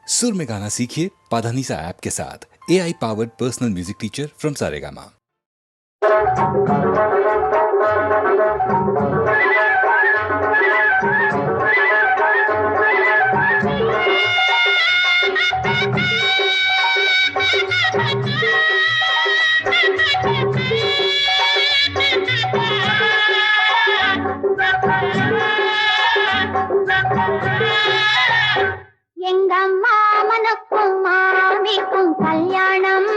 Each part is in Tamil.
सुर में गाना सीखिए पाधानीसा ऐप के साथ। AI powered personal music teacher from Saregama. எங்கம்மா மனுக்கும் மாமிக்கும் கல்யாணம்,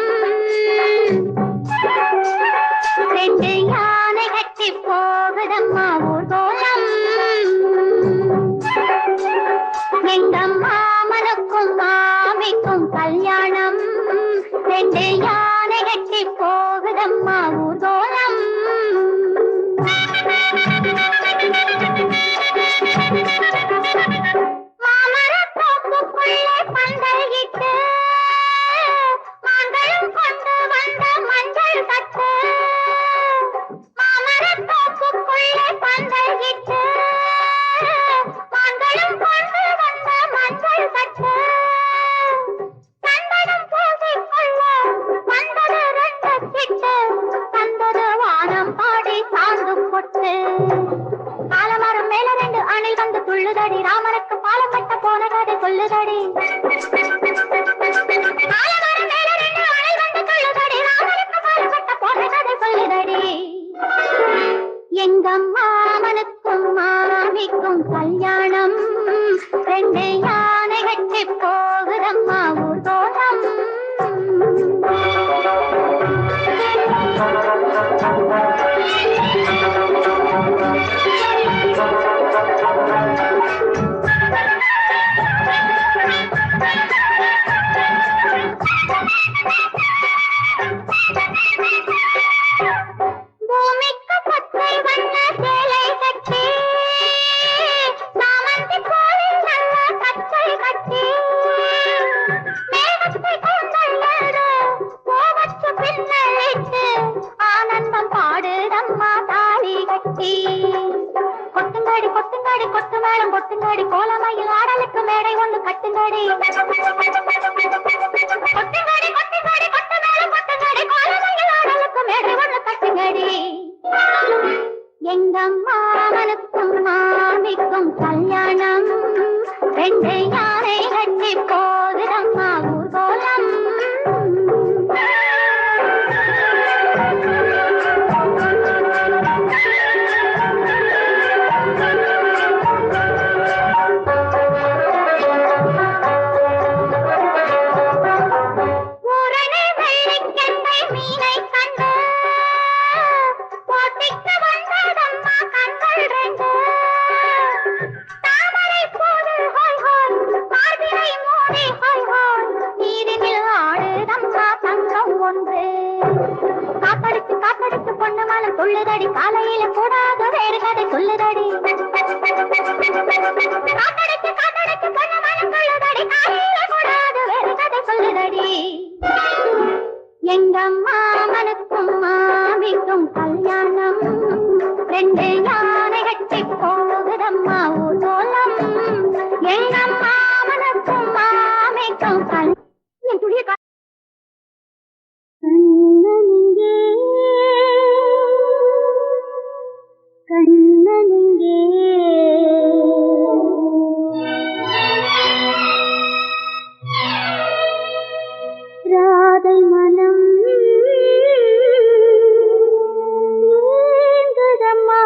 ரெண்டு யானை கட்டி போகுதம்மா ஊர்கோலம். எங்கம்மா மனுக்கும் மாமிக்கும் கல்யாணம், ரெண்டு யானை கட்டி போகுதம்மா ஊர்கோலம். பந்தலிட்டு மாங்களும் கொண்டு வந்த மஞ்சள் தட்டு, மாமரத்தோப்புக்குள்ளே பந்தலிட்டு மாங்களும் கொண்டு வந்த மஞ்சள் தட்டு, சந்தனம் பூசிக்கொள்ள வந்தது ரெண்டு சிட்டு, வந்தது வானம் பாடி சாந்து கொட்டு. காலமரம் மேல ரெண்டு அணில் வந்து துள்ளுதடி, ராமனுக்கு பாலம் கட்ட போன கதை சொல்லுதடி. காலமரம் மேல ரெண்டு அணில் வந்து துள்ளுதடி, ராமனுக்கு பாலம் கட்ட போன கதை சொல்லுதடி. எங்கம்மா மனுக்கும் மாமிக்கும் கல்யாணம், ரெண்டு யானை கட்டி போகுதம்மா ஊர்கோலம். பூமிக்கு பச்சை வண்ண சேலை கட்டி, சாமந்தி கோவில் நல்ல கச்சை கட்டி, மேகத்தை கூந்தல் ஏறு கோவச்சு பின்னழித்து ஆனந்தம் பாடுதம்மா தாலி கட்டி. கொட்டுங்காடி கொட்டுங்காடி கொட்டு மேளம் கொட்டுங்காடி, கோலமையில் ஆடலுக்கு மேடை ஒன்று கட்டுங்காடி. கொட்டுங்காடி கொட்டுங்காடி கொட்டு மேளம் கொட்டுங்காடி, கோலமையில் ஆடலுக்கு மேடை ஒன்று கட்டுங்காடி. எங்கம்மா மனுக்கும் மாமிக்கும் கல்யாணம், ரெண்டு யானை கட்டி போகுதம்மா ஊர்கோலம். காத்தடிச்சு காத்தடிச்சு பொண்ணு மாலம் துள்ளுதடி, காலையில கூடாத வேறு கதை சொல்லுதடி. காத்தடிச்சு காத்தடிச்சு பொண்ணு மாலம் துள்ளுதடி, காலையில கூடாத வேறு கதை சொல்லுதடி. எங்கம்மா மனுக்கும் மாமிக்கும் கல்யாணம், ரெண்டு யானை கட்டி போகுதம்மா ஊர்கோலம். எங்கம்மா மனுக்கும் மாமிக்கும் கல்யாணம். என் துளிய கண்ணனிங்கே கண்ணனிங்கே ராதை மனம் ஏங்குதம்மா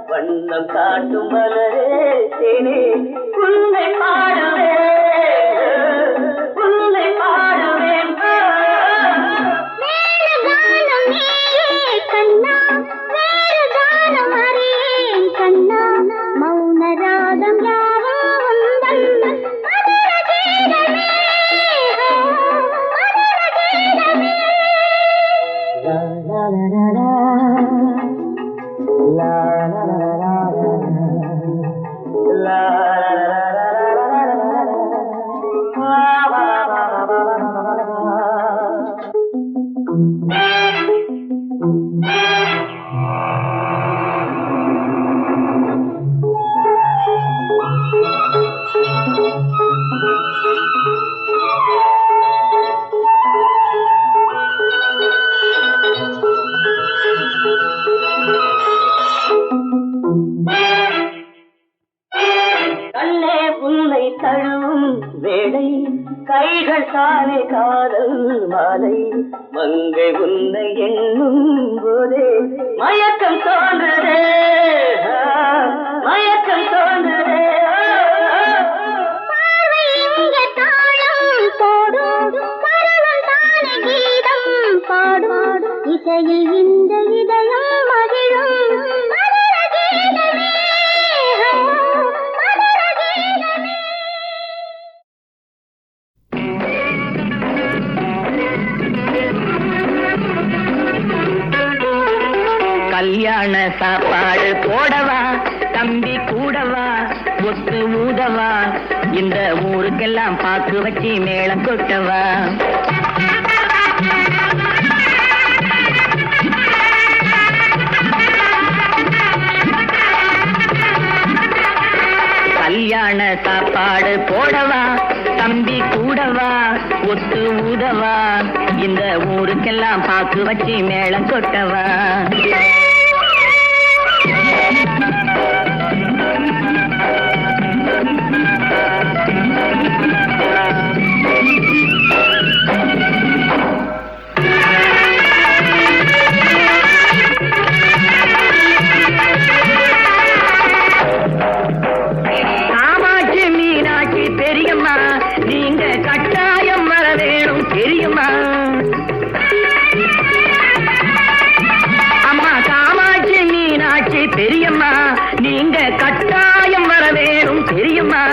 வண்ணம் காட்டும் மலரே தேனே உன்னை பாடுவேன் உன்னை பாடுவேன் வேறு கானம் நீயே கண்ணா வேறு கானம் அறியேன் கண்ணா மௌன ராகம் யாவும் உந்தன் மதுர கீதமே மதுர கீதமே லா லா லா லா லா லா லா லா லா கண்ணே உன்னை தழுவும் வேளை கைகள் தானே காதல் மாலை மங்கை உன்னை எண்ணும் போதே மயக்கம் தோன்றுதே மயக்கம் தோன்றுதே பார்வை இங்கே தாளம் போடும் பருவம் தானே கீதம் பாடும் இசையில் இந்த இதயம் மகிழும் மதுர கீதமே மதுர கீதமே கல்யாண சாப்பாடு போடவா தம்பி கூடவா ஒத்து ஊதவா இந்த ஊருக்கெல்லாம் பாக்கு வச்சு மேளம் கொட்டவா கல்யாண சாப்பாடு போடவா தம்பி கூடவா ஒத்து ஊதவா இந்த ஊருக்கெல்லாம் பாக்கு வச்சு மேளம் கொட்டவா காமாட்சி மீனாட்சி பெரியம்மா நீங்க கட்டாயம் வர வேணும் தெரியுமா அம்மா காமாட்சி மீனாட்சி பெரியம்மா நீங்க கட்டாயம் வர வேணும் தெரியுமா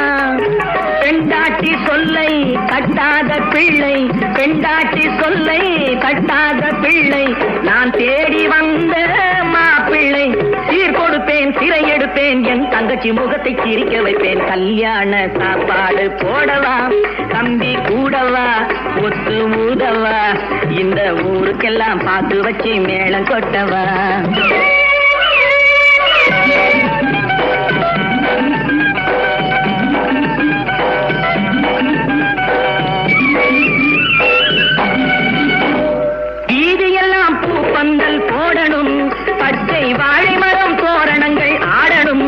பெண்டாட்டி சொல்லை கட்டாத பிள்ளை பெண்டாட்டி சொல்லை கட்டாத பிள்ளை நான் தேடி வந்த மாப்பிள்ளை சீர் கொடுப்பேன் சிறை எடுப்பேன் என் தங்கச்சி முகத்தை சிரிக்க வைப்பேன் கல்யாண சாப்பாடு போடவா தம்பி கூடவா ஒத்து ஊதவா இந்த ஊருக்கெல்லாம் பாத்து வச்சு மேளம் கொட்டவா வீதியெல்லாம் பூப்பந்தல் போடணும் பச்சை வாழை மரம் தோரணங்கள் ஆடணும்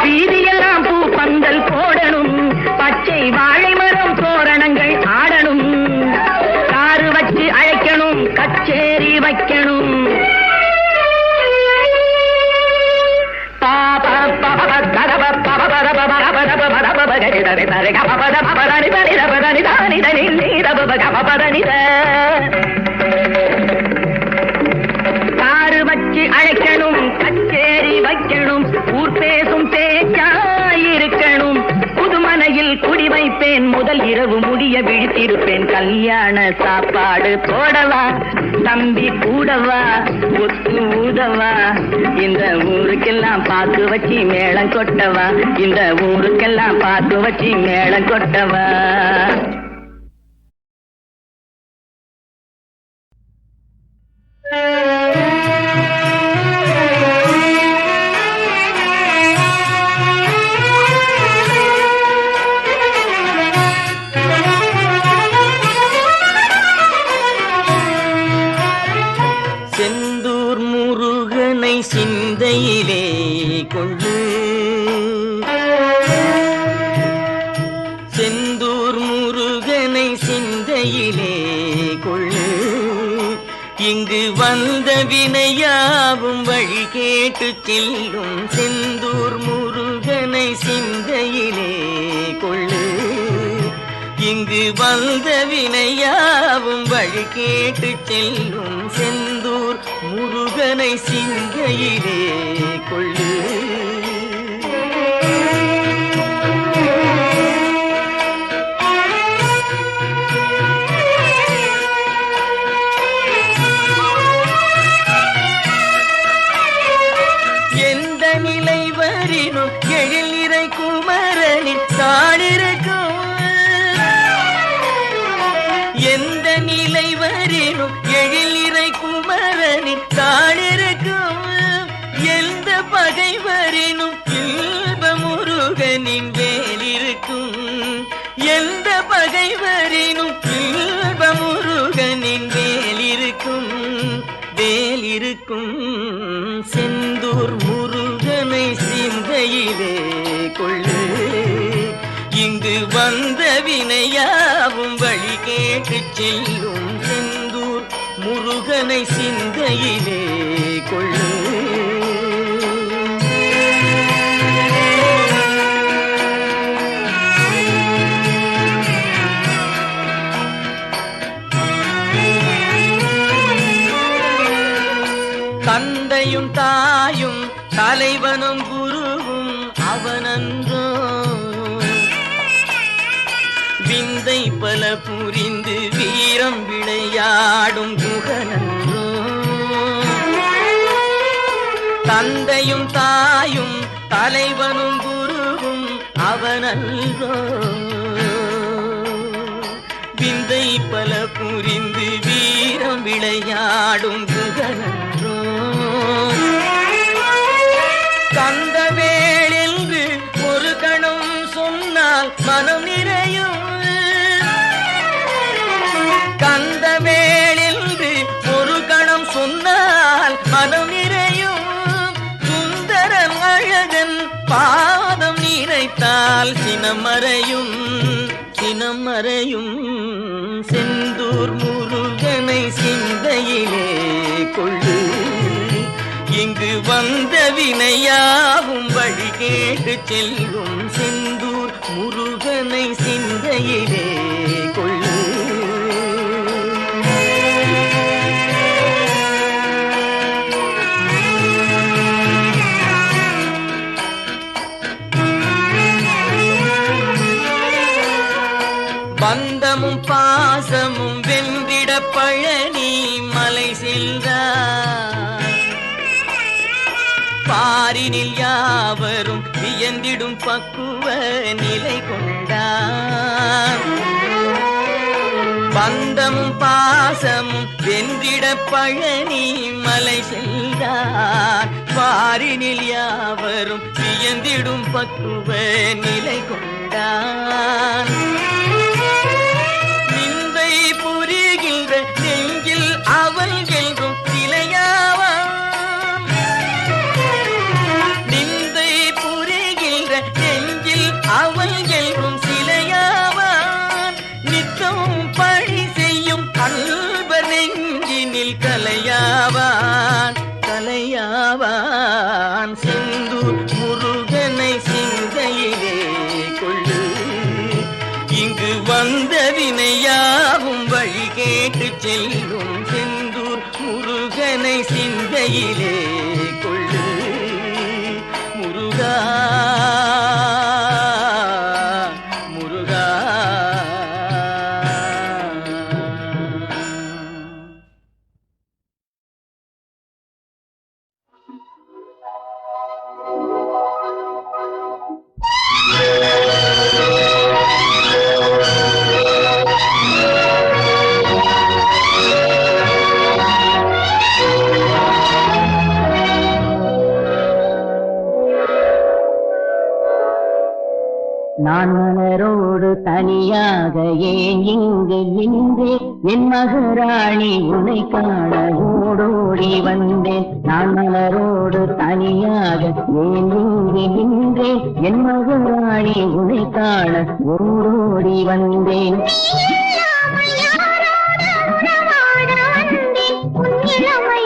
வீதியெல்லாம் பூப்பந்தல் போடணும் பச்சை வாழை மரம் தோரணங்கள் ஆடணும் காரு வச்சு அழைக்கணும் கச்சேரி வைக்கணும் காரு வச்சு அழைக்கணும் கச்சேரி வைக்கணும் ஊர் பேசும் பேச்சாயிருக்கணும் புதுமனையில் குடி வைப்பேன் முதல் இரவு முடிய விழித்திருப்பேன் கல்யாண சாப்பாடு போடவா தம்பி கூடவா ஒத்து ஊதவா இந்த ஊருக்கெல்லாம் பாக்கு வச்சு மேளம் கொட்டவா இந்த ஊருக்கெல்லாம் பாக்கு வச்சு மேளம் கொட்டவா செந்தூர் முருகனை சிந்தையிலே கொண்டு செந்தூர் முருகனை சிந்தையிலே கொள்ளு இங்கு வந்து வந்த வினையாவும் வழி கேட்டு செல்லும் செந்தூர் முருகனை சிந்தையிலே கொள்ளு. இங்கு வந்த வினையாவும் வழி கேட்டு செல்லும் செந்தூர் முருகனை சிந்தையிலே கொள்ளு. எந்த நிலை வரினும் எழில் நிறை குமரனின் தாளிருக்கும். எந்த நிலை வரினும் எழில் நிறை குமரனின் தாளிருக்கும். எந்த பகை வரினும் இல்ப முருகனின் வேலிருக்கும். எந்த பகை வரினும் இல்ப முருகனின் வேலிருக்கும். வேலிருக்கும் செந்தூர் முருகனை சிந்தையிலே கொள்ளு. இங்கு வந்த வினையாவும் வழி கேட்டு செல்லும் செந்தூர் முருகனை சிந்தையிலே கொள்ளு. தந்தையும் தாயும் தலைவனும் குருவும் அவனன்றோ. விந்தை பல புரிந்து வீரம் விளையாடும் குகனன்றோ. தந்தையும் தாயும் தலைவனும் குருவும் அவனன்றோ. விந்தை பல புரிந்து வீரம் விளையாடும் குகனன்றோ. கந்தவேள் என்று ஒரு கணம் சொன்னால் மனம் நிறையும். கந்தவேள் என்று ஒரு கணம் சொன்னால் மனம் நிறையும். சுந்தரன் அழகன் பாதம் நினைத்தால் சினமறையும். சினமறையும் செந்தூர் முருகனை சிந்தையிலே கொள்ளு. இங்கு வந்த வினையாவும் வழி கேட்டு செல்லும் செந்தூர் முருகனை சிந்தையிலே கொள்ளு. பந்தமும் பாசமும் வென்றிட பழனி மலை சென்றார். பாரினில் யாவரும் வியந்திடும் பக்குவ நிலை கொண்டார். பந்தமும் பாசமும் வென்றிட பழனி மலை சென்றார். பாரினில் யாவரும் வியந்திடும் பக்குவ நிலை கொண்டார். நிந்தை புரிகின்ற நெஞ்சில் அவள் என்றும் சிலையாவான். நிந்தை புரிகின்ற நெஞ்சில் அவள் என்றும் சிலையாவான். நித்தம் பழி செய்யும் அன்பர் நெஞ்சினில் கலையாவான். கலையாவான் செந்தூர் முருகனை சிந்தையிலே கொள்ளு. இங்கு வந்த வினையாவும் வழி கேட்டு செல்லும் செந்தூர் முருகனை சிந்தையிலே கொள்ளு. முருகா முருகா. நான் மலரோடு தனியாக ஏன் இங்கு நின்றேன். என் மகராணி உன்னை காண ஓடோடி வந்தேன். நான் மலரோடு தனியாக ஏன் இங்கு நின்றேன். என் மகராணி உன்னை காண ஓடோடி வந்தேன். உன்னிழமை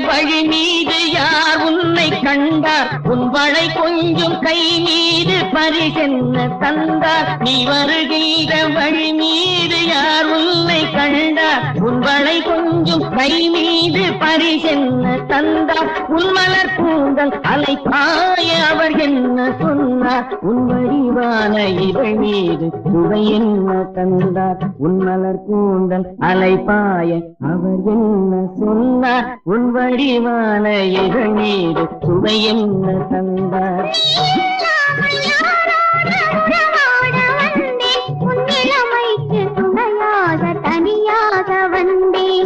வழி மீது யார் உன்னை கண்டார் உன் வளை கொஞ்சம் கை மீது பரிசென்ன தந்தார் நீ வருகிற வழி மீது யார் உன்னை கண்டார் உன் வளை கொஞ்சம் கை மீது பரிசென்ன தந்தார் உன் மலர் கூந்தல் அலைப்பாய அவர் என்ன சொன்னார் உன் வடிவான இவள் மீது சுவை என்ன தந்தார் உன் மலர் கூந்தல் அலைப்பாய அவர் என்ன சொன்னார் உன் வடிவான இவள் மீது சுவை என்ன தந்தார்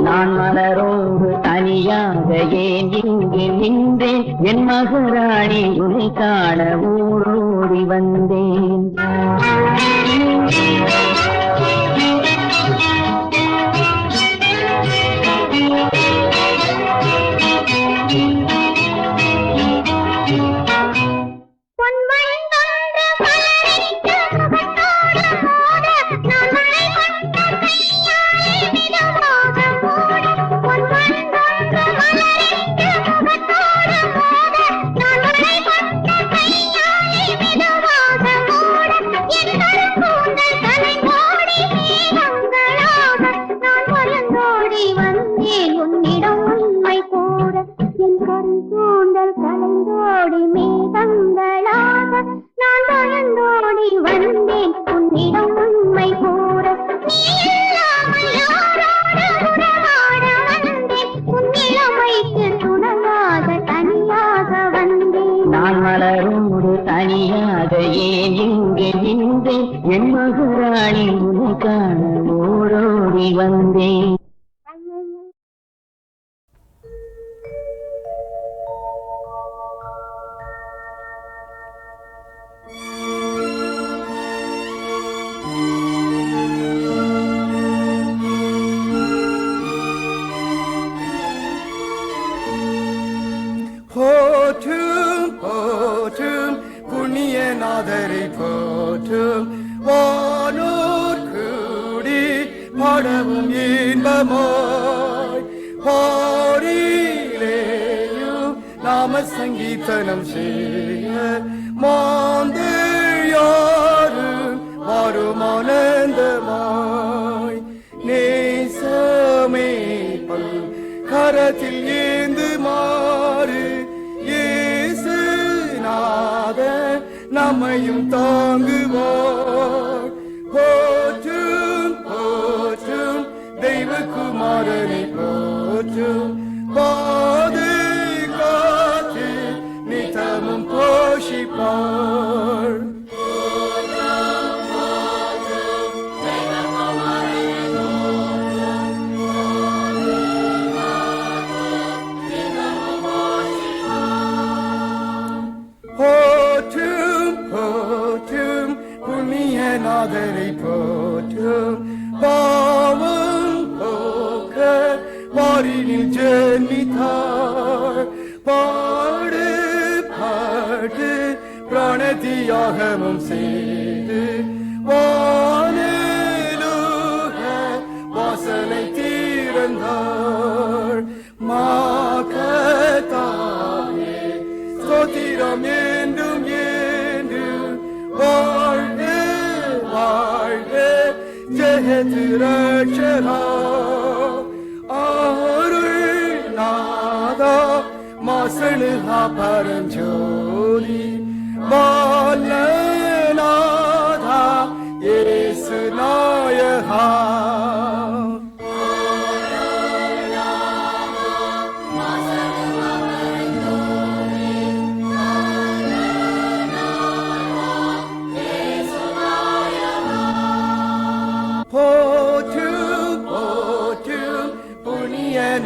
நான் மலரோடு தனியாக ஏன் இங்கு நின்றேன் என் மகராணி உன்னை காண ஓடோடி வந்தேன் நான் மலரோடு தனியாக ஏன் இங்கு நின்றேன் என் மகராணி உன்னை காண ஓடோடி வந்தேன் புண்ணியநாதரை போற்றும் வானோர் கூடி பாடவும் இன்பமாய் பாரிலேயும் நாம சங்கீதனம் செய்ய மாந்தர் யாரும் வாரும் ஆனந்தமாய் நேசமே பல் கரத்தில் ஏந்து மாறு நம்மையும் தாங்குவார் போற்றும் போற்றும் தெய்வகுமாரனை போற்றும் பாதுகாத்து நித்தமும் போஷிப்பார் நாதரை போற்றும் பாவம் போக்க பாரினில் ஜென்மித்தார் பாடு பாடு பிராணதியாகமும் செய்து வானேலூக வாசனை தீர்ந்தார் மாகதாயே ஸ்தோத்திரம் என்றும் என்று வாழ்க வாழ்க ஜெயது ரட்சகா அருள் நாதா மாசணுகா பரஞ்சோதி பாலநாதா இயேசு நாயகா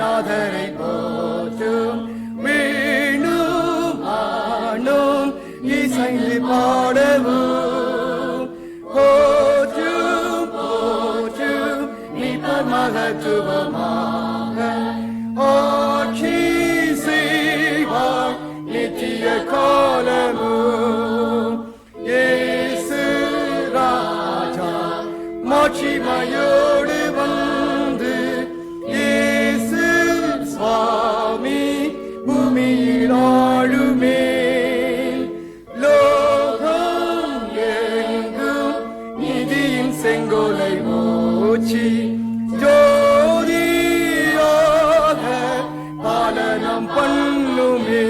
நாதரை போற்றும் வீணும் ஆணும் இசைந்து பாடவும் போற்றும் போற்றும் நீ பூமியிலாழுமே லோகம் எங்கும் நீதியின் செங்கோலை ஓச்சி ஜோதியாக பாலனம் பண்ணுமே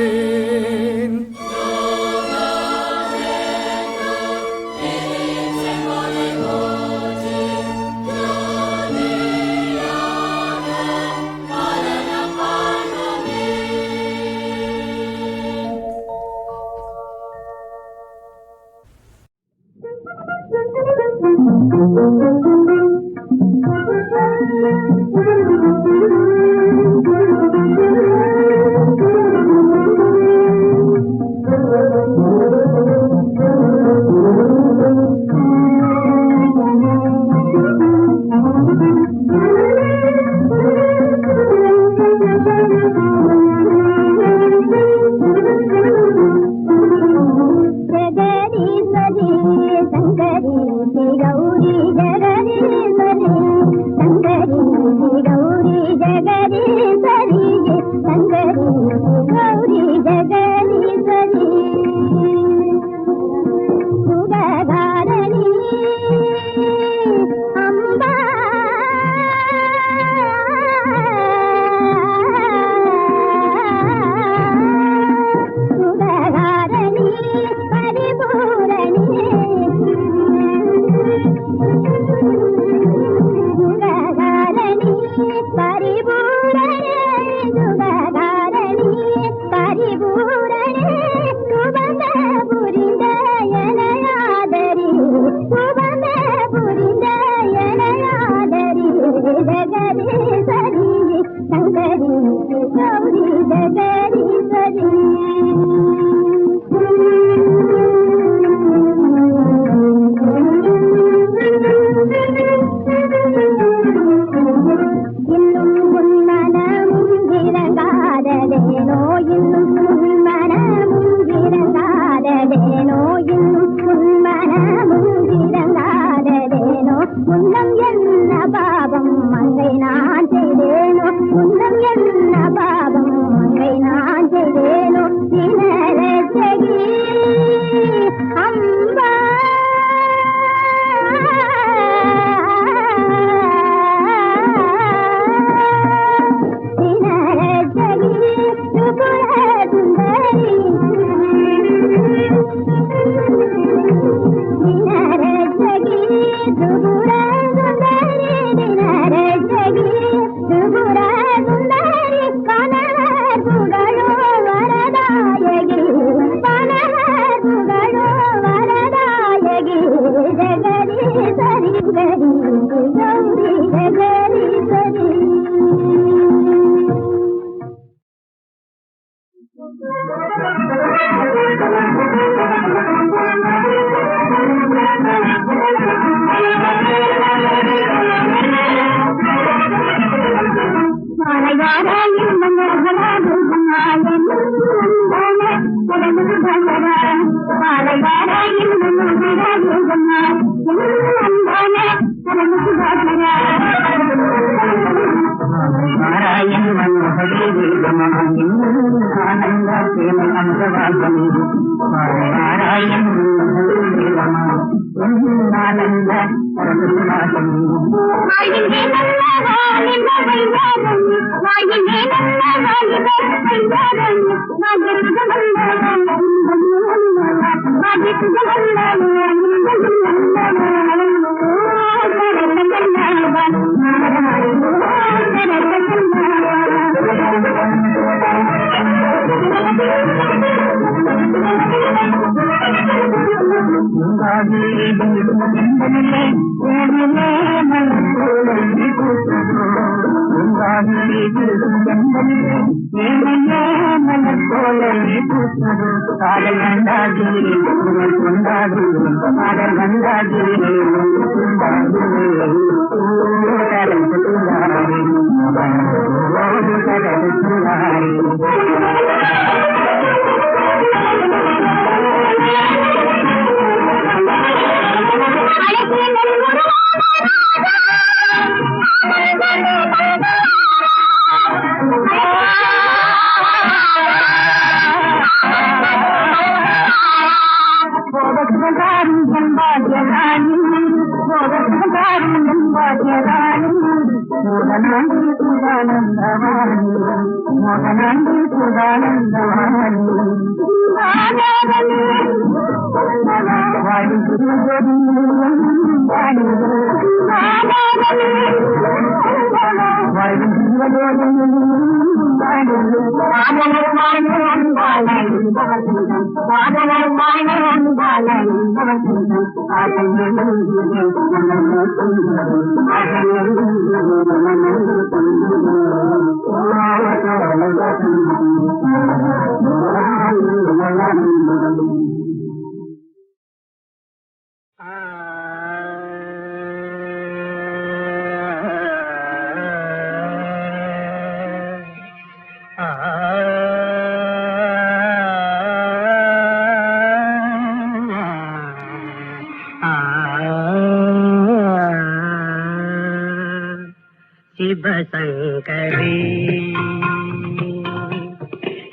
சிவசங்கரி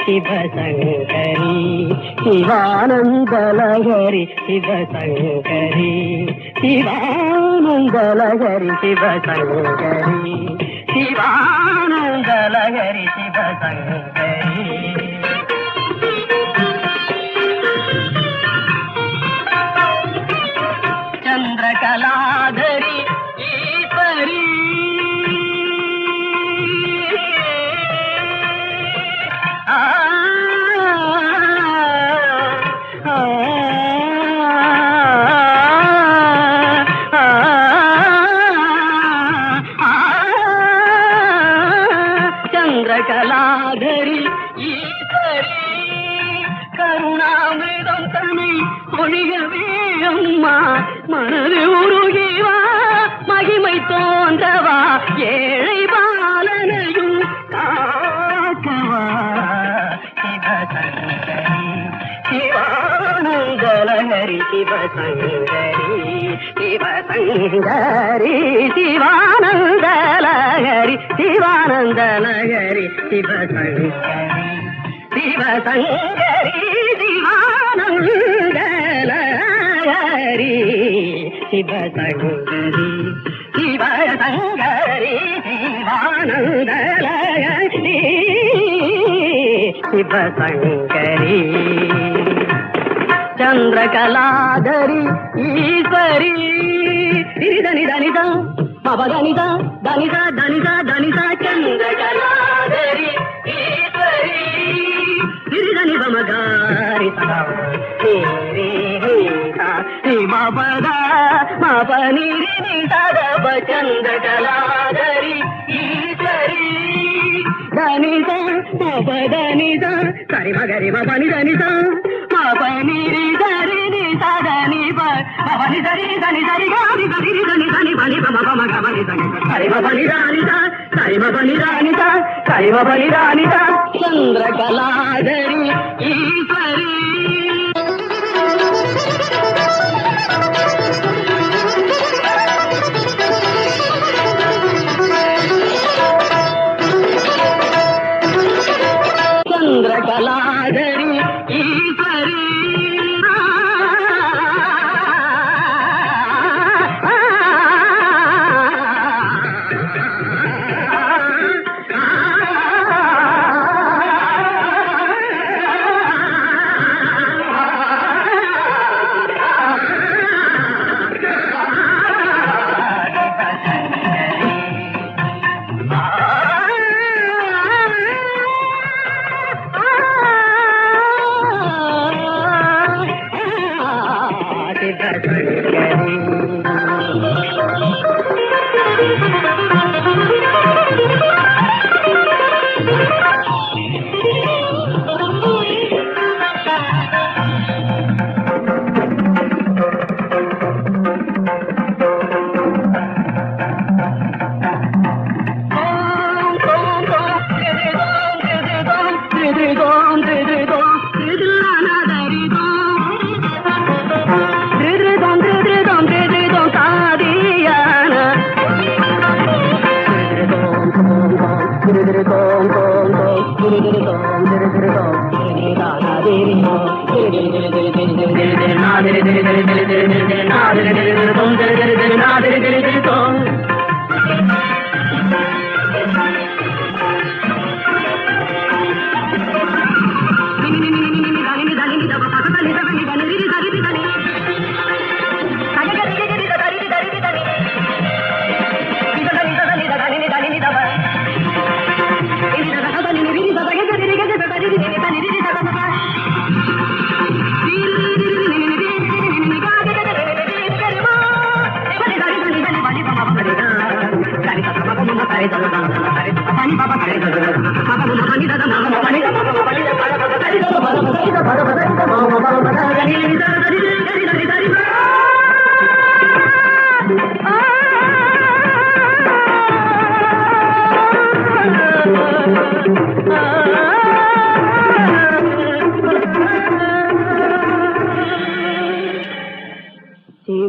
சிவசங்கரி சிவானந்தலகரி சிவசங்கரி சிவானந்தலகரி சிவசங்கரி சிவானந்தலகரி சிவசங்கரி சந்திரகலாதரி ஈஸ்வரி சந்திரகலாதரி ஈஸ்வரி கருணாமிருதம் தன்னை ஒழியவே அம்மா மனது உருகிவா மகிமை தோன்றவா ஏழை பாலனையும் காக்கவா சிவசங்கரி சிவானந்தலகரி சிவசங்கரி சிவசங்கரி சிவானந்தலகரி சிவானந்தலகரி சிவசங்கரி சிவசங்கரி சிவானந்தலகரி சிவசங்கரி சிவசங்கரி சிவானந்தலகரி சிவசங்கரி சந்திரகலாதரி ஈஸ்வரி திரிதனி தனிதா மபதனிதா தனிதா தனிதா தனிதா சந்திரகலாதரி ஈஸ்வரி திரிதனி பமகாரி மபத மபனி ததப சந்திரகலாதரி ஈஸ்வரி தனிதா மபதனிதா சரி மகரி மபனி தனிதா மபனிரி தரிணி சதனி பவனி தரி தனி தரி காரி கரி தனி தனி பனி பம பம கமனி தனி சரிம பனி ராணிதா சரிம பனி ராணிதா சரிம பனி ராணிதா சந்திரகலாதரி ஈஸ்வரி சந்திரகலாதரி ஈஸ்வரி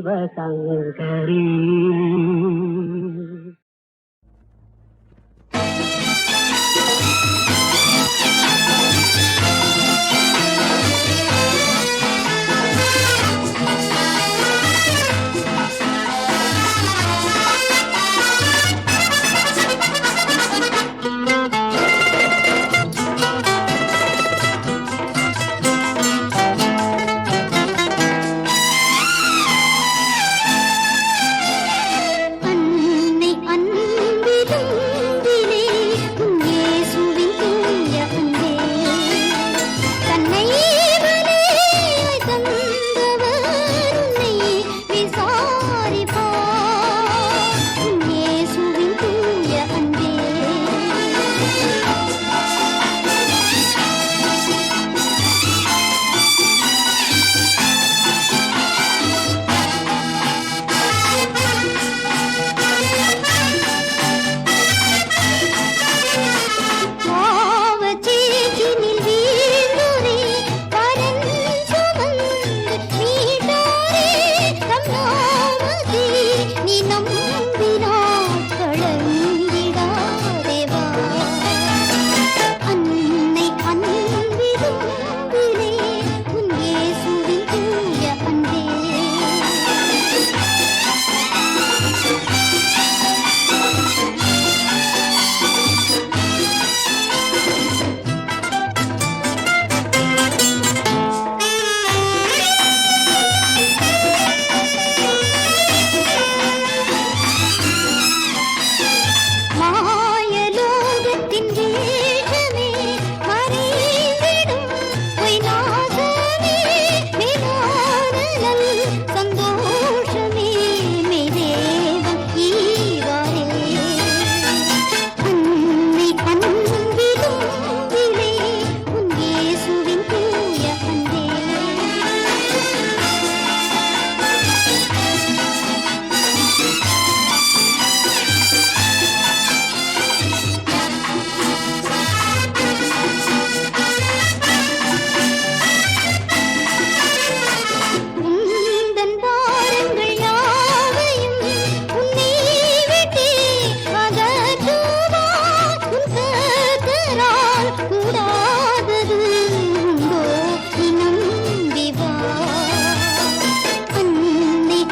சிவசங்கரி.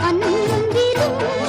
அன்பிலும்